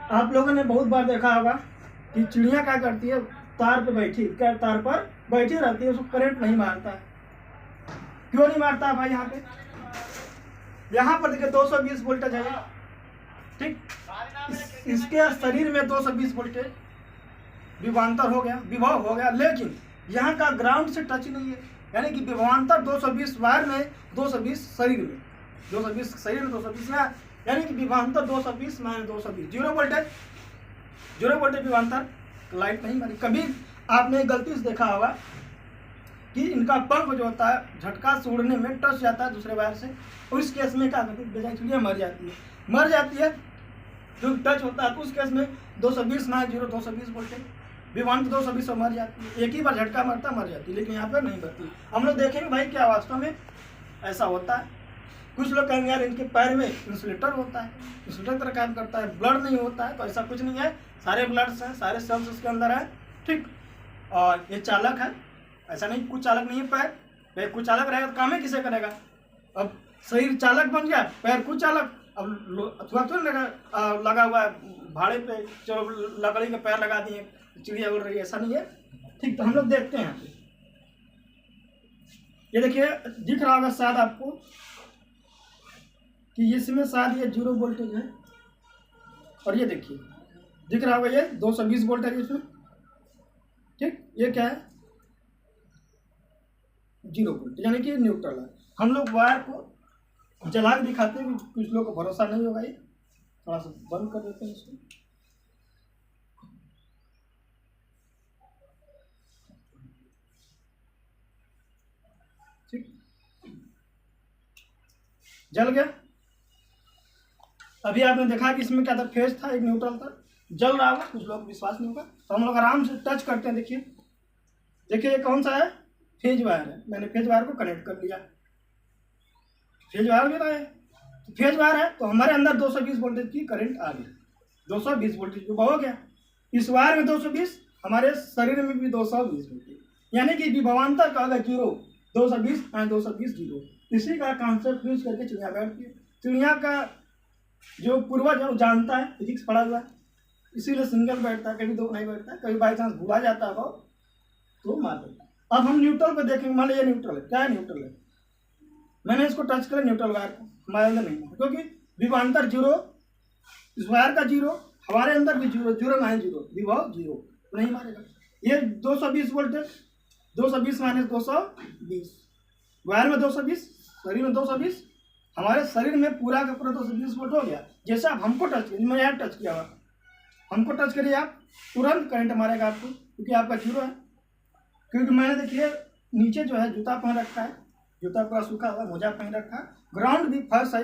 आप लोगों ने बहुत बार देखा होगा कि चिड़िया क्या करती है, तार पे बैठी, क्या तार पर बैठी रहती है, उसको करंट नहीं मारता है। क्यों नहीं मारता है भाई? यहाँ पर देखिए 220 वोल्टेज है, ठीक। इसके शरीर में 220 वोल्टेज विभवांतर हो गया, विभव हो गया, लेकिन यहाँ का ग्राउंड से टच नहीं है। यानी कि विभवांतर 220 वायर में, 220 शरीर में, 220 शरीर में 220 में, यानी कि विभवांतर 220 माइनस 220, जीरो वोल्टेज विभवांतर। लाइट नहीं मारी। कभी आपने गलती से देखा होगा कि इनका पंख जो होता है झटका से उड़ने में टच जाता है दूसरे वायर से, और इस केस में क्या करती है, चिड़िया मर जाती है जो टच होता है। तो उस केस में 220 माइनस 0, 220 वोल्टेज विभवांतर 220 मर जाती है। एक ही बार झटका मारता मर जाती है, लेकिन यहाँ पर नहीं मरती। हम लोग देखेंगे भाई क्या वास्तव में ऐसा होता है। कुछ लोग कहेंगे यार इनके पैर में इंसुलेटर होता है, इंसुलेटर तरह काम करता है, ब्लड नहीं होता है। तो ऐसा कुछ नहीं है, सारे ब्लड्स हैं, सारे सेल्स उसके अंदर है, ठीक। और ये चालक है, ऐसा नहीं कुछ चालक नहीं है। पैर कुछ चालक रहेगा तो काम ही किसे करेगा? अब शरीर चालक बन गया, पैर कुछ चालक। अब अथवा तो लगा हुआ है भाड़े पे, चलो लकड़ी के पैर लगा दिए, चिड़िया उड़ रही है, ऐसा नहीं है, ठीक। तो हम लोग देखते हैं, ये देखिए दिख रहा होगा शायद आपको कि इसमें शायद ये 0 वोल्टेज है, और ये देखिए दिख रहा होगा ये 220 वोल्ट है इसमें, ठीक। ये क्या है? 0 वोल्ट, यानी कि न्यूट्रल है। हम लोग वायर को जला के दिखाते हैं, कुछ लोग को भरोसा नहीं होगा। ये थोड़ा सा बंद कर देते हैं इसको, ठीक। जल गया। अभी आपने देखा कि इसमें क्या था, फेज था, एक न्यूट्रल था, जल रहा होगा। कुछ लोग विश्वास नहीं होगा, तो हम लोग आराम से टच करते हैं। देखिए ये कौन सा है? फेज वायर है। मैंने फेज वायर को कनेक्ट कर लिया, फेज वायर भी है, तो फेज वायर है तो हमारे अंदर 220 वोल्टेज की करंट आ गई, 220 वोल्टेज जो हो गया। इस वायर में 220, हमारे शरीर में भी 220 वोल्टेज, यानी कि विभवांतर का अगर 0, 220 220 0। इसी का कॉन्सेप्ट यूज करके चिड़िया बैठती है। चिड़िया का जो पूर्वज है वो जानता है, फिजिक्स पढ़ा हुआ है, इसीलिए सिंगल बैठता है, कभी दो नहीं बैठता है। कभी बाई चांस भूला जाता है तो मार देता है। अब हम न्यूट्रल पे देखेंगे। मान लीजिए न्यूट्रल है, क्या है? न्यूट्रल है। मैंने इसको टच किया न्यूट्रल वायर को, हमारे अंदर नहीं है, क्योंकि विभवांतर 0, इस वायर का 0, हमारे अंदर भी 0, 0 माइनस 0, विभव 0, तो नहीं मारेगा। ये 220 वोल्टेज, 220 माइनस 220, वायर में 220, शरीर में 220, हमारे शरीर में पूरा का पूरा 220 वोल्ट हो गया। जैसे आप हमको टच किया, मैं यहाँ टच किया हुआ, हमको टच करिए आप, तुरंत करंट मारेगा आपको, क्योंकि आपका 0 है। क्योंकि मैंने देखिए नीचे जो है जूता पहन रखा है, जूता पूरा सूखा हुआ, मोजा पहन रखा है, ग्राउंड भी फर्श है,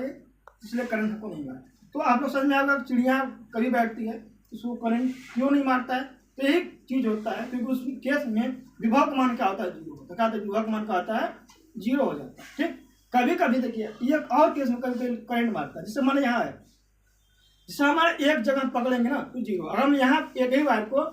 इसलिए करंट हमको नहीं मारा। तो आप लोग समझ में आएगा चिड़िया कभी बैठती है उसको करंट क्यों नहीं मारता है। तो एक चीज होता है, क्योंकि उस केस में विभव का मान क्या होता है? 0 होता है। क्या होता है? विभव का मान क्या होता है? 0 हो जाता है, ठीक। कभी कभी देखिए ये और केस में कभी करंट मारता है, जैसे माने यहाँ है, जैसे हमारे एक जगह पकड़ेंगे ना तो 0। और हम यहाँ एक ही वायर को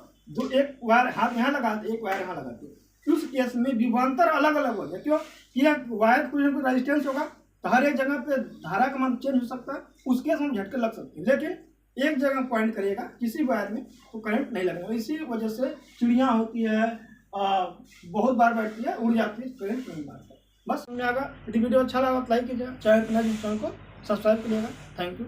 एक वायर हाथ यहाँ लगाते, एक वायर यहाँ लगाते, उस केस में विभवांतर अलग अलग हो गया। क्यों? ये वायर कुछ ना कुछ रेजिस्टेंस होगा, तो हर एक जगह पे धारा का मान चेंज हो सकता है, उस केस में झटके लग सकते हैं। लेकिन एक जगह पॉइंट करिएगा किसी वायर में तो करंट नहीं लगेगा। इसी वजह से चिड़िया होती है, बहुत बार बैठती है, उड़ जाती है, करंट नहीं मारता। बस समझ में आएगा। यदि वीडियो अच्छा लगा तो लाइक कीजिएगा, चैनल को सब्सक्राइब करिएगा। Thank you.